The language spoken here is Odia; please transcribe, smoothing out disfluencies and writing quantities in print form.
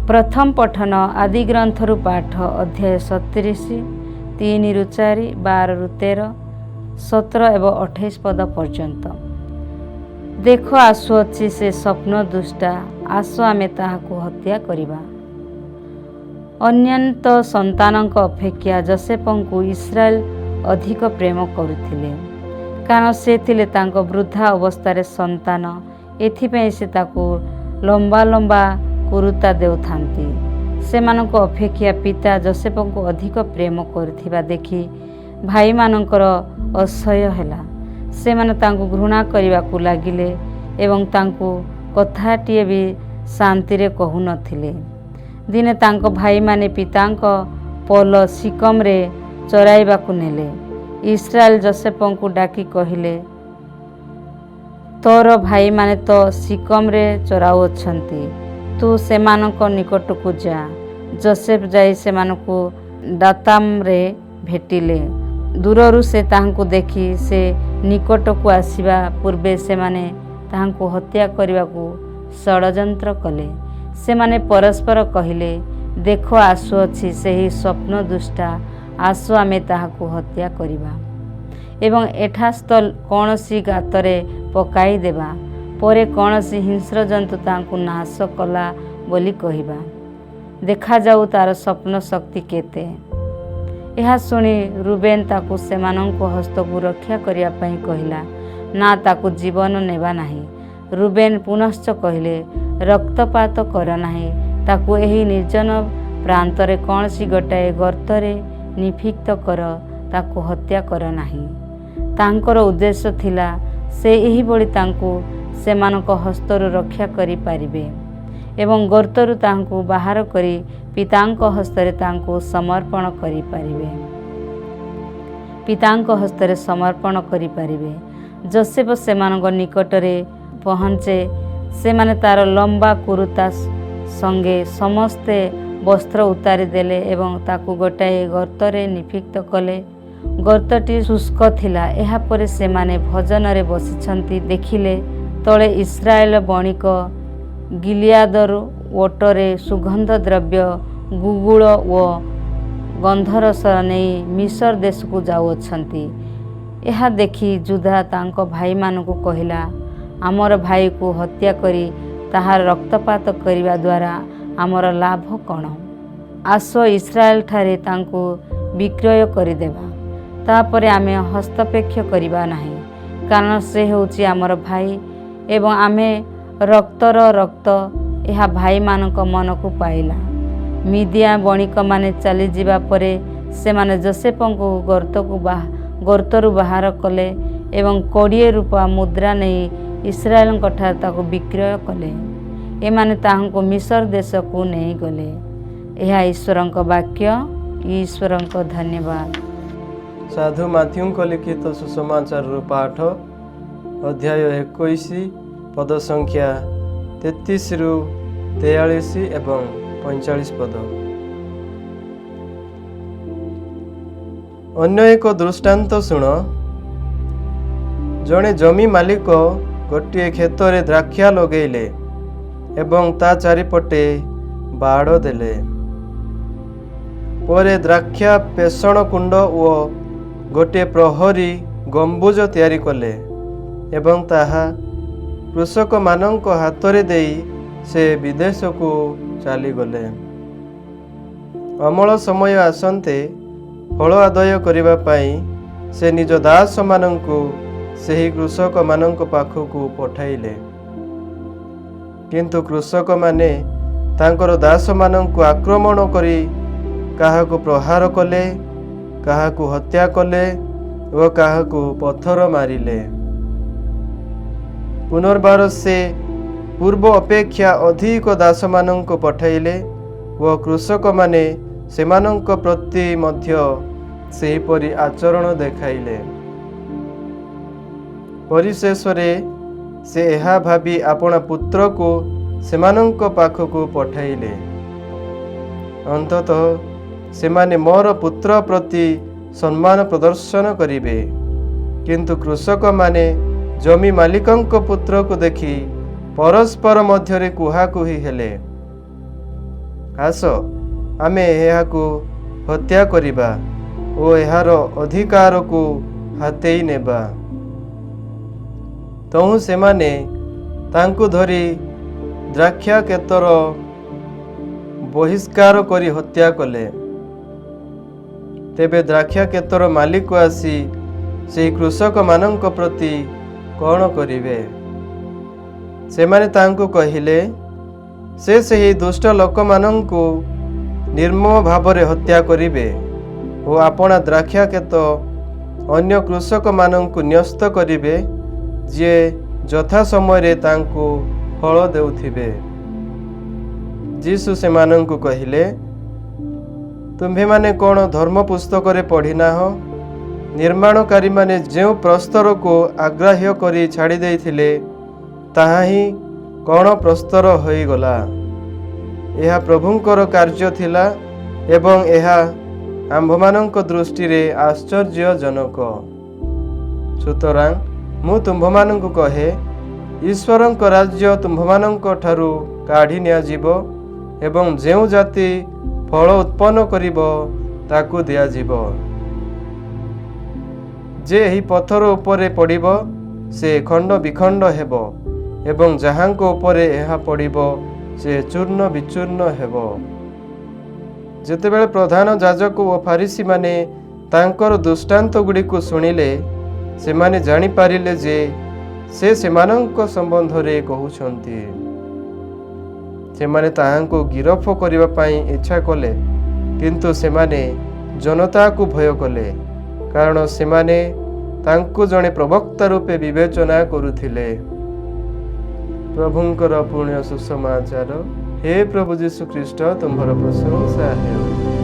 प्रथम पठन आदि ग्रंथरु पाठ अध्याय 37 3-4 12-13 17 एवं 28 पद पर्यंत। देख आसुअछि से स्वप्न दुष्टा, आस आमे ताहाकु हत्या करिबा। अन्यन्त संतानक अपेक्षा जोसेफଙ୍କୁ इस्राएल अधिक प्रेम करुथिले, कारण से थिले तांको वृद्धा अवस्थारे संतान। एथिपई से ताकु लंबा लंबा कुरुता देउथांती। सेमाननको अपेक्षा पिता जोसेफଙ୍କୁ अधिक प्रेम करुथिबा देखि भाई मानकर असह्य ହେଲା। ସେମାନେ ତାଙ୍କୁ ଘୃଣା କରିବାକୁ ଲାଗିଲେ ଏବଂ ତାଙ୍କୁ କଥାଟିଏ ବି ଶାନ୍ତିରେ କହୁନଥିଲେ। ଦିନେ ତାଙ୍କ ଭାଇମାନେ ପିତାଙ୍କ ପୋଲ ସିକମରେ ଚରାଇବାକୁ ନେଲେ। ଇସ୍ରାଏଲ ଯୋସେଫଙ୍କୁ ଡାକି କହିଲେ, ତୋର ଭାଇମାନେ ତ ସିକମରେ ଚରାଉଅଛନ୍ତି, ତୁ ସେମାନଙ୍କ ନିକଟକୁ ଯା। ଯୋସେଫ ଯାଇ ସେମାନଙ୍କୁ ଦାତାମରେ ଭେଟିଲେ। ଦୂରରୁ ସେ ତାହାଙ୍କୁ ଦେଖି ସେ ନିକଟକୁ ଆସିବା ପୂର୍ବେ ସେମାନେ ତାହାଙ୍କୁ ହତ୍ୟା କରିବାକୁ ଷଡ଼ଯନ୍ତ୍ର କଲେ। ସେମାନେ ପରସ୍ପର କହିଲେ, ଦେଖ ଆସୁଅଛି ସେହି ସ୍ୱପ୍ନ ଦୁଷ୍ଟା, ଆସ ଆମେ ତାହାକୁ ହତ୍ୟା କରିବା ଏବଂ ଏଠାସ୍ଥ କୌଣସି ଗାତରେ ପକାଇଦେବା। ପରେ କୌଣସି ହିଂସ୍ର ଜନ୍ତୁ ତାହାଙ୍କୁ ନାଶ କଲା ବୋଲି କହିବା। ଦେଖାଯାଉ ତାର ସ୍ୱପ୍ନ ଶକ୍ତି କେତେ। ଏହା ଶୁଣି ରୁବେନ ତାକୁ ସେମାନଙ୍କ ହସ୍ତକୁ ରକ୍ଷା କରିବା ପାଇଁ କହିଲା, ନା ତାକୁ ଜୀବନ ନେବା ନାହିଁ। ରୁବେନ ପୁନଶ୍ଚ କହିଲେ, ରକ୍ତପାତ କର ନାହିଁ, ତାକୁ ଏହି ନିର୍ଜନ ପ୍ରାନ୍ତରେ କୌଣସି ଗୋଟାଏ ଗର୍ତ୍ତରେ ନିକ୍ଷିପ୍ତ କର, ତାକୁ ହତ୍ୟା କର ନାହିଁ। ତାଙ୍କର ଉଦ୍ଦେଶ୍ୟ ଥିଲା ସେ ଏହିଭଳି ତାଙ୍କୁ ସେମାନଙ୍କ ହସ୍ତରୁ ରକ୍ଷା କରିପାରିବେ ଏବଂ ଗର୍ତ୍ତରୁ ତାହାଙ୍କୁ ବାହାର କରି ପିତାଙ୍କ ହସ୍ତରେ ତାଙ୍କୁ ସମର୍ପଣ କରିପାରିବେ। ଯୋସେଫ ସେମାନଙ୍କ ନିକଟରେ ପହଞ୍ଚେ। ସେମାନେ ତାର ଲମ୍ବା କୁରୁତା ସଙ୍ଗେ ସମସ୍ତେ ବସ୍ତ୍ର ଉତାରି ଦେଲେ ଏବଂ ତାକୁ ଗୋଟାଏ ଗର୍ତ୍ତରେ ନିକ୍ଷିପ୍ତ କଲେ। ଗର୍ତ୍ତଟି ଶୁଷ୍କ ଥିଲା। ଏହାପରେ ସେମାନେ ଭୋଜନରେ ବସିଛନ୍ତି, ଦେଖିଲେ ତଳେ ଇସ୍ରାଏଲ ବଣିକ ଗିଲିଆଦରୁ ଓଟରେ ସୁଗନ୍ଧ ଦ୍ରବ୍ୟ, ଗୁଗୁଳ ଓ ଗନ୍ଧରସ ନେଇ ମିଶର ଦେଶକୁ ଯାଉଅଛନ୍ତି। ଏହା ଦେଖି ଜୁଦା ତାଙ୍କ ଭାଇମାନଙ୍କୁ କହିଲା, ଆମର ଭାଇକୁ ହତ୍ୟା କରି ତାହାର ରକ୍ତପାତ କରିବା ଦ୍ୱାରା ଆମର ଲାଭ କ'ଣ? ଆସ ଇସ୍ରାଏଲ ଠାରେ ତାଙ୍କୁ ବିକ୍ରୟ କରିଦେବା, ତାପରେ ଆମେ ହସ୍ତକ୍ଷେପ କରିବା ନାହିଁ, କାରଣ ସେ ହେଉଛି ଆମର ଭାଇ ଏବଂ ଆମେ ରକ୍ତର ରକ୍ତ। ଏହା ଭାଇମାନଙ୍କ ମନକୁ ପାଇଲା। ମିଦିଆ ବଣିକମାନେ ଚାଲିଯିବା ପରେ ସେମାନେ ଯୋସେଫଙ୍କୁ ଗର୍ତ୍ତରୁ ବାହାର କଲେ ଏବଂ 20 ରୂପା ମୁଦ୍ରା ନେଇ ଇସ୍ରାଏଲଙ୍କଠାରେ ତାକୁ ବିକ୍ରୟ କଲେ। ଏମାନେ ତାହାଙ୍କୁ ମିଶର ଦେଶକୁ ନେଇଗଲେ। ଏହା ଈଶ୍ୱରଙ୍କ ବାକ୍ୟ। ଈଶ୍ୱରଙ୍କ ଧନ୍ୟବାଦ। ସାଧୁ ମାଥ୍ୟୁଙ୍କ ଲିଖିତ ସୁସମାଚାରରୁ ପାଠ ଅଧ୍ୟାୟ 21 ପଦ ସଂଖ୍ୟା 33-43 ଏବଂ 45 ପଦ। ଅନ୍ୟ ଏକ ଦୃଷ୍ଟାନ୍ତ ଶୁଣ। ଜଣେ ଜମି ମାଲିକ ଗୋଟିଏ କ୍ଷେତରେ ଦ୍ରାକ୍ଷା ଲଗେଇଲେ ଏବଂ ତା ଚାରିପଟେ ବାଡ଼ ଦେଲେ। ପରେ ଦ୍ରାକ୍ଷା ପେଷଣ କୁଣ୍ଡ ଓ ଗୋଟିଏ ପ୍ରହରୀ ଗମ୍ବୁଜ ତିଆରି କଲେ ଏବଂ ତାହା କୃଷକମାନଙ୍କ ହାତରେ ଦେଇ ସେ ବିଦେଶକୁ ଚାଲିଗଲେ। ଅମଳ ସମୟ ଆସନ୍ତେ ଫଳ ଆଦାୟ କରିବା ପାଇଁ ସେ ନିଜ ଦାସମାନଙ୍କୁ ସେହି କୃଷକମାନଙ୍କ ପାଖକୁ ପଠାଇଲେ। କିନ୍ତୁ କୃଷକମାନେ ତାଙ୍କର ଦାସମାନଙ୍କୁ ଆକ୍ରମଣ କରି କାହାକୁ ପ୍ରହାର କଲେ, କାହାକୁ ହତ୍ୟା କଲେ ଓ କାହାକୁ ପଥର ମାରିଲେ। ପୁନର୍ବାର ସେ ପୂର୍ବ ଅପେକ୍ଷା ଅଧିକ ଦାସମାନଙ୍କୁ ପଠାଇଲେ ଓ କୃଷକମାନେ ସେମାନଙ୍କ ପ୍ରତି ମଧ୍ୟ ସେହିପରି ଆଚରଣ ଦେଖାଇଲେ। ପରିଶେଷରେ ସେ ଏହା ଭାବି ଆପଣା ପୁତ୍ରକୁ ସେମାନଙ୍କ ପାଖକୁ ପଠାଇଲେ, ଅନ୍ତତଃ ସେମାନେ ମୋର ପୁତ୍ର ପ୍ରତି ସମ୍ମାନ ପ୍ରଦର୍ଶନ କରିବେ। କିନ୍ତୁ କୃଷକମାନେ ଜମି ମାଲିକଙ୍କ ପୁତ୍ରକୁ ଦେଖି ପରସ୍ପର ମଧ୍ୟରେ କୁହାକୁହି ହେଲେ। ଆସ ଆମେ ଏହାକୁ ହତ୍ୟା କରିବା ଓ ଏହାର ଅଧିକାରକୁ ହାତେଇ ନେବା। ତହୁଁ ସେମାନେ ତାଙ୍କୁ ଧରି ଦ୍ରାକ୍ଷା କ୍ଷେତର ବହିଷ୍କାର କରି ହତ୍ୟା କଲେ। ତେବେ ଦ୍ରାକ୍ଷା କ୍ଷେତର ମାଲିକ ଆସି ସେହି କୃଷକମାନଙ୍କ ପ୍ରତି କ'ଣ କରିବେ? ସେମାନେ ତାଙ୍କୁ କହିଲେ, ସେ ସେହି ଦୁଷ୍ଟ ଲୋକମାନଙ୍କୁ ନିର୍ମମ ଭାବରେ ହତ୍ୟା କରିବେ ଓ ଆପଣା ଦ୍ରାକ୍ଷା କ୍ଷେତ ଅନ୍ୟ କୃଷକମାନଙ୍କୁ ନ୍ୟସ୍ତ କରିବେ, ଯିଏ ଯଥା ସମୟରେ ତାଙ୍କୁ ଫଳ ଦେଉଥିବେ। ଯୀଶୁ ସେମାନଙ୍କୁ କହିଲେ, ତୁମ୍ଭେମାନେ କ'ଣ ଧର୍ମ ପୁସ୍ତକରେ ପଢ଼ିନାହଁ? ନିର୍ମାଣକାରୀମାନେ ଯେଉଁ ପ୍ରସ୍ତରକୁ ଆଗ୍ରାହ୍ୟ କରି ଛାଡ଼ି ଦେଇଥିଲେ, ତାହା ହିଁ କ'ଣ ପ୍ରସ୍ତର ହୋଇଗଲା। ଏହା ପ୍ରଭୁଙ୍କର କାର୍ଯ୍ୟ ଥିଲା ଏବଂ ଏହା ଆମ୍ଭମାନଙ୍କ ଦୃଷ୍ଟିରେ ଆଶ୍ଚର୍ଯ୍ୟଜନକ। ସୁତରାଂ ମୁଁ ତୁମ୍ଭମାନଙ୍କୁ କହେ, ଈଶ୍ୱରଙ୍କ ରାଜ୍ୟ ତୁମ୍ଭମାନଙ୍କ ଠାରୁ କାଢ଼ି ନିଆଯିବ ଏବଂ ଯେଉଁ ଜାତି ଫଳ ଉତ୍ପନ୍ନ କରିବ ତାକୁ ଦିଆଯିବ। ଯେ ଏହି ପଥର ଉପରେ ପଡ଼ିବ ସେ ଖଣ୍ଡ ବିଖଣ୍ଡ ହେବ ଏବଂ ଯାହାଙ୍କ ଉପରେ ଏହା ପଡ଼ିବ ସେ ଚୂର୍ଣ୍ଣ ବିଚୂର୍ଣ୍ଣ ହେବ। ଯେତେବେଳେ ପ୍ରଧାନ ଯାଜକ ଓ ଫାରିସୀମାନେ ତାଙ୍କର ଦୃଷ୍ଟାନ୍ତ ଗୁଡ଼ିକୁ ଶୁଣିଲେ, ସେମାନେ ଜାଣିପାରିଲେ ଯେ ସେ ସେମାନଙ୍କ ସମ୍ବନ୍ଧରେ କହୁଛନ୍ତି। ସେମାନେ ତାହାଙ୍କୁ ଗିରଫ କରିବା ପାଇଁ ଇଚ୍ଛା କଲେ, କିନ୍ତୁ ସେମାନେ ଜନତାକୁ ଭୟ କଲେ, କାରଣ ସେମାନେ ତାଙ୍କୁ ଜଣେ ପ୍ରବକ୍ତା ରୂପେ ବିବେଚନା କରୁଥିଲେ। ପ୍ରଭୁଙ୍କର ପୁଣ୍ୟ ସୁସମାଚାର। ହେ ପ୍ରଭୁ ଯୀଶୁ ଖ୍ରୀଷ୍ଟ, ତୁମ୍ଭର ପ୍ରଶଂସା ହେଉ।